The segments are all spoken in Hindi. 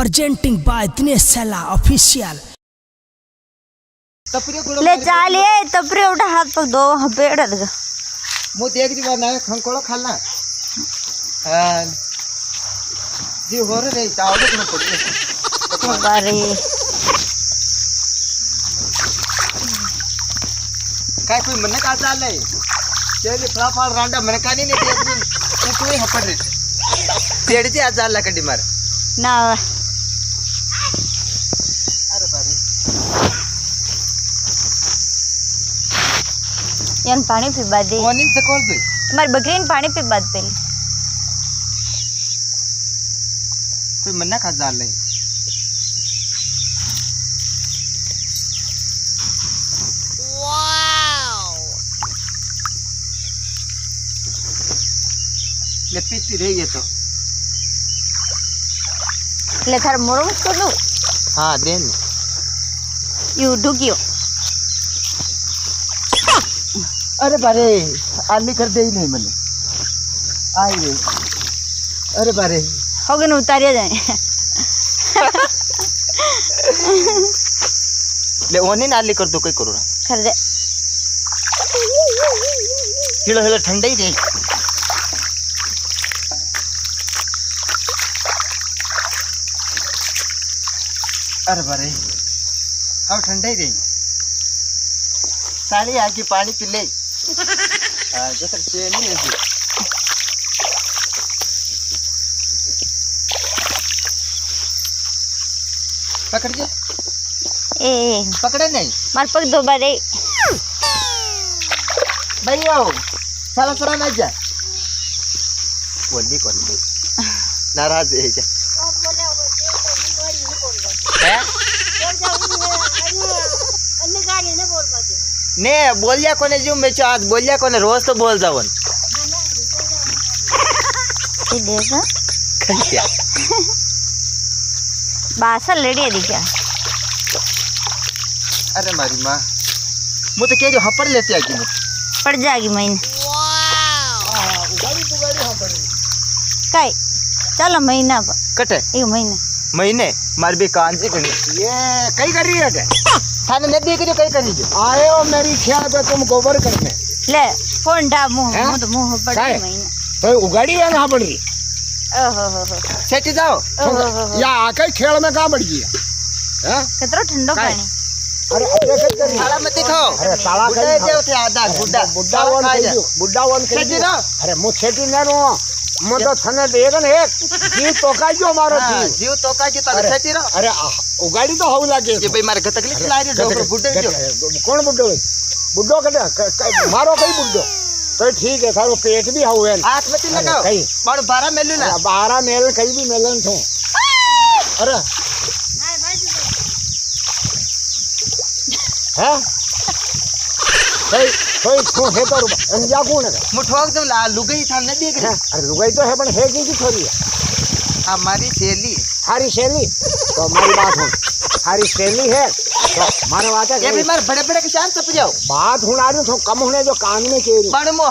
presenting by Dinesh Sela official. ले चालिए तपरे उठा हाथ पक दो वहाँ पेड़ लगा मुझे एक दिन बनाया खंकोड़ा खाना जी हो रहे चावल तो पड़े बारे काय कोई मन का चाल है चले फ्लाफाल रांडा मन का नहीं लेते एक दिन तू ही हपड़ रहे पेड़ से आज चाल लकड़ी मार ना अरे बारी यान पानी पीबा दे ओनी से कॉल दे तुम्हारी बकरी ने पानी पीबा दे कोई मन का चाल नहीं ले पीती रही है तो ले थार मोरो मुझको दो हाँ देन यू डुकियो अरे बारे आली कर दे ही नहीं मैंने आई गई अरे बारे हो गए न उतारिया जाए ले ओने नाली कर दो कोई करो ना कर दे हिलो हिलो ठंडा ही रही अरे बारे हाँ ठंडा ही रही साली आके पानी पी ले जो तक चेन नहीं है पकड़ के ए पकड़े नहीं मार पक दो बारे भैया साला साला ना जा बोली कौन नाराज है क्या ने बोलिया कोने जो मैं आज बोलिया कोने रोज तो बोल जावन ये देखा क्या बासा लड़ी है क्या अरे मारी माँ मुझे कह जो हपड़ लेते हैं कि पड़ जाएगी महीने काई चलो महीना पर कटे एक महीने महीने मार भी कांजी करनी ये कई कर रही है थाने ने देख जो कई कर रही है आए हो मेरी ख्याल पे तुम गोबर करने ले फोन डा मुंह तो मुंह पड़ काय? महीने तो उगाड़ी है ना पड़ रही ओहो हो सेटी जाओ या आके खेल में कहाँ बढ़ गई है कितना ठंडो काय? पानी अरे ताला मत दिखाओ अरे ताला बुड्ढा जो थे आधा बुड्ढा बुड्ढा वन सेटी ना अरे मु छेटी न रो मु तो थने देगन एक जीव तोका जो मारो जीव तो का जो ताला सेटी ना अरे उगाड़ी तो हो लागे ये भाई मारे तकलीफ ला रही डॉक्टर बुड्ढे जो कौन बुड्ढो बुड्ढो कटे मारो कई बुड्ढो तो ठीक है थारो पेट भी हुए हाथ में तीन लगाओ कई बड़ 12 मेलू ना 12 मेल कई भी मेलन थो अरे हैं कई कोई तो है तो अंजा कौन है मु ठोक दो ला लुगई था न देख अरे लुगाई तो है पण है की थोड़ी है हमारी सहेली थारी सहेली तो हमारी बात हो थारी सहेली है तो मारे बात है ये भी मार बड़े बड़े किसान सब जाओ बात हुना तो कम होने जो कान में के बड़ मो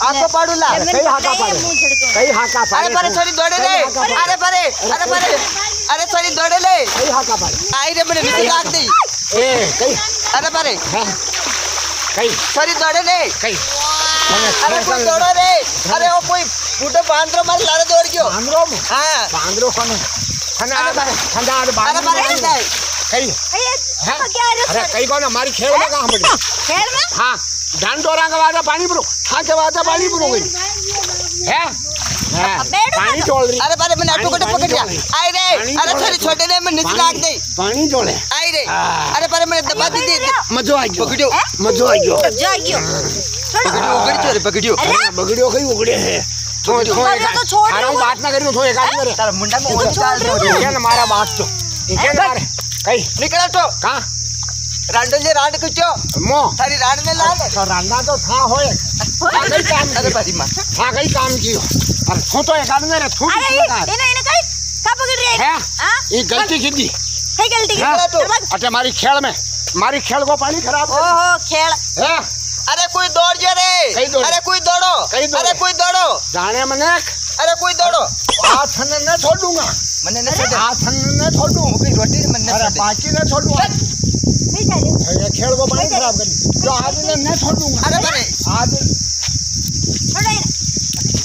आको पाडू ला कई हाका पाड़े कई हाका पाड़े अरे परे छोरी दौड़े ले अरे परे अरे छोरी दौड़े ले कई हाका पाड़े आई रे मेरे नीचे लाग दी ए कई अरे परे कई छोरी दौड़े ले कई अरे कोई दौड़ो रे अरे वो कोई बूढ़े बांद्रो मार लारे दौड़ गयो बांद्रो हां बांद्रो कोन ठंडा ठंडा अरे बांद्रो परे कई अरे कई कौन हमारी खेल में कहां पड़ी खेल में हां डांड डोरा के बाद पानी भरो हां के बाद पानी भरो गई है पानी चोल रही अरे परे मैंने आपको पकड़ लिया आई रे अरे छोरी छोटे ने मैं नीचे लाग दे पानी चोले आई रे अरे परे मैंने दबा दी मजो आ गयो पकड़ियो मजो आ गयो जागियो उगड़ी चोरी पकड़ियो बगड़ियो कई उगड़े है तो छोड़ हां बात ना करियो तो एक आदमी रे तारा मुंडा में ओन डाल दो ये ना मारा बात तो ये ना मारे कई निकल तो कहां रांडो ले रांड कुचो मो थारी रांड में लाल तो रांडा तो था होए कई काम अरे बारी मां था कई काम कियो अरे थो तो एक आदमी रे थो अरे इने कई का पकड़ रही है है हां ये गलती की दी है गलती की अच्छा हमारी खेल में हमारी खेल को पानी खराब ओहो खेल है अरे कोई दौड़ जो रे कई दौड़े? अरे कोई दौड़ो कई दौड़े? अरे कोई दौड़ो जाने मने अरे कोई दौड़ो આ થને ન છોડુંગા મને ન છોડે આ થને ન છોડું હું કોઈ રોટી મને ન અરે છોડે બાકી ન છોડું એ ખેડવો પાણી ખરાબ કરી જો આજને ન છોડું અરે બને આજ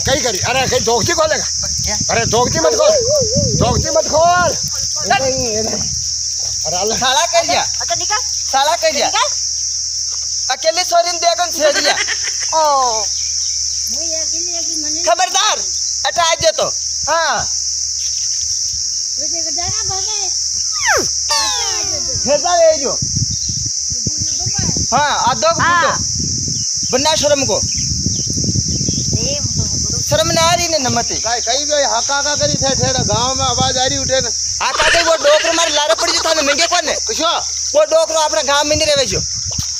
કઈ કરી અરે કઈ ધોકતી ખોલેગા અરે ધોકતી મત ખોલ અરે અલ્લાહ साला कर दिया साला कर दिया अकेले छोरी ने देखो ने छेड़ दिया खबरदार हटा दे तो हाँ भेजा ले जो हाँ आदो को हाँ। बन्ना शर्म को शर्म ना आ रही ने नमते કઈ કઈ ગઈ હાકા કરી ઠેઠ ગામમાં અવાજ આવી ઉઠે ને आका के वो डोकर मारे लारे पड़ जो थाने महंगे कौन है કશો वो डोकरो अपना गांव में नहीं रहे जो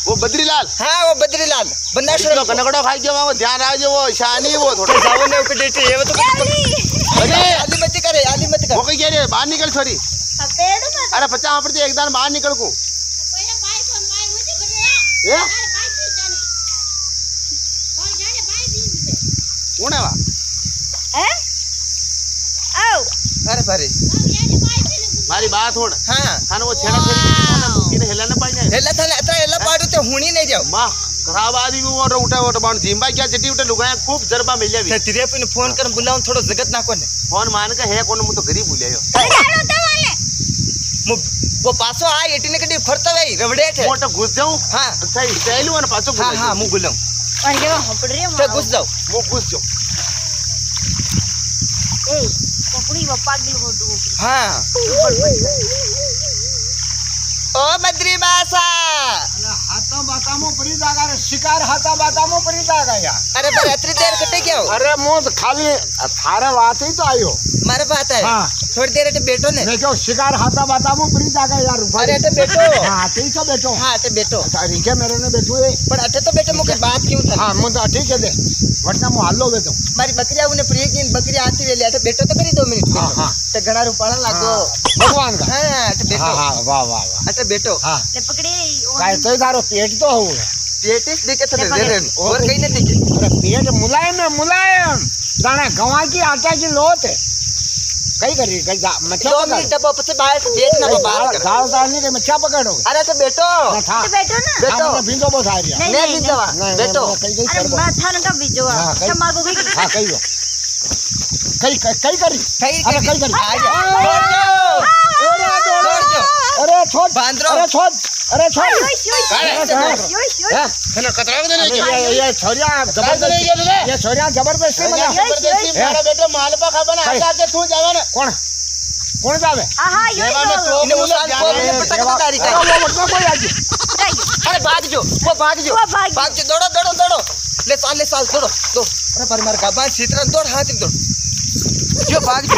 વો બદ્રીલાલ हाँ वो बद्रीलाल बन्ना शर्म को કનકડો ખાઈ ગયો वो ध्यान આવજો वो શાની वो तो થોડો जाओ ने ऊपर डेटे ये तो अरे आली मत करे आली मत वो कर કઈ ગયા રે બહાર નીકળ છોરી અરે 50 આપડે એકદાન બહાર નીકળ કુ એ કોણ આવા अरे भारे મારી બાત હોડ हाँ ખાને वो છેડા છેડી મૂકીને હેલા ન પાઈ જાય हेला थाने अतरा हेला पाडू ते हुणी नहीं जाओ માં ખરાબ આદમી वो ઉઠા वो बाण જીંબા ક્યાં ચટી ઉઠે લુગાયા ખૂબ જરબા મિલ જાવી ते तिरे पे फोन कर बुलाऊं थोड़ो जगत ना कोने ફોન માન કે હે કોને હું તો ઘરી ભૂલ્યો वो पासो आ एटी ने कडी फरता वे रवड़े थे મોટો ઘુસ જાઉં हाँ થઈ ચાલ્યું અને પાછો हाँ हाँ मु बुलाऊं ते घुस जाओ હું ઘુસ જાઉં हाँ ओ बद्री बासा હાથા બાતામાં પડી જાગા રે શિકાર હાથા બાતામાં પડી જાગા યાર अरे बरात्री देर कटे क्या हो અરે હું તો ખાલી થારે વાત ही तो आयो मारे बात है हाँ। थोड़ी देर अटे बैठो ने मैं क्यों शिकार हाथा बाताમાં પડી જાગા યાर अरे अटे बैठो हाँ ठीक है बैठो हाँ अटे बैठो રીકે મેરે ને બેઠું એ पर अटे तो बैठो मुके बात क्यों था हाँ હું તો ठीक है दे વટના હું હાલો બેઠો मारी बकरिया उन्हें प्रिय की बकरी आती वेले अटे बैठो तो करी 2 मिनट हाँ, हाँ। ते घना रुपाड़ा लागो ભગવાન કા हाँ अटे बैठो हाँ हाँ वाह वाह वाह अटे बैठो हाँ काय तो तारो पेट तो हो पेटिस दिखे तो ले दे पकड़। रहे और कहीं नहीं दिखे अरे पेट मुलायम है मुलायम जाने गवा की आटा की लोट है कई करी कई मच्छा 2 पकड़ मिनट डब्बा पसे बाहर से देखना बात कर दाल डालने के मच्छा पकड़ो अरे अटे बैठो ना था बैठो हमने बिंदो बस आ गया नहीं, मैं नहीं, भी दवा नहीं, बैठो नहीं, कई कई कर हाँ, कई हाँ कई लो कई कई करी कहीं अरे कई करी आ जा दौड़ जाओ दौड़ जाओ अरे छोड़ बांध रो। अरे छोड़ अरे छोड़ है ना कतरा दे ये छोरिया जबरदस्ती ये छोरिया जबरदस्ती मना मारा बेटा मालपा खाबा ना आटा के तू जावे ना कौन कौन जावे इने उसान को ने पटक पकारी अरे कर वो मतलब कोई आज अरे भाग जो वो भाग जो दौड़ो दौड़ो दौड़ो ले साल दौड़ो दो अरे पर मार का बात सीतरा दौड़ हाथ दौड़ जो भाग जो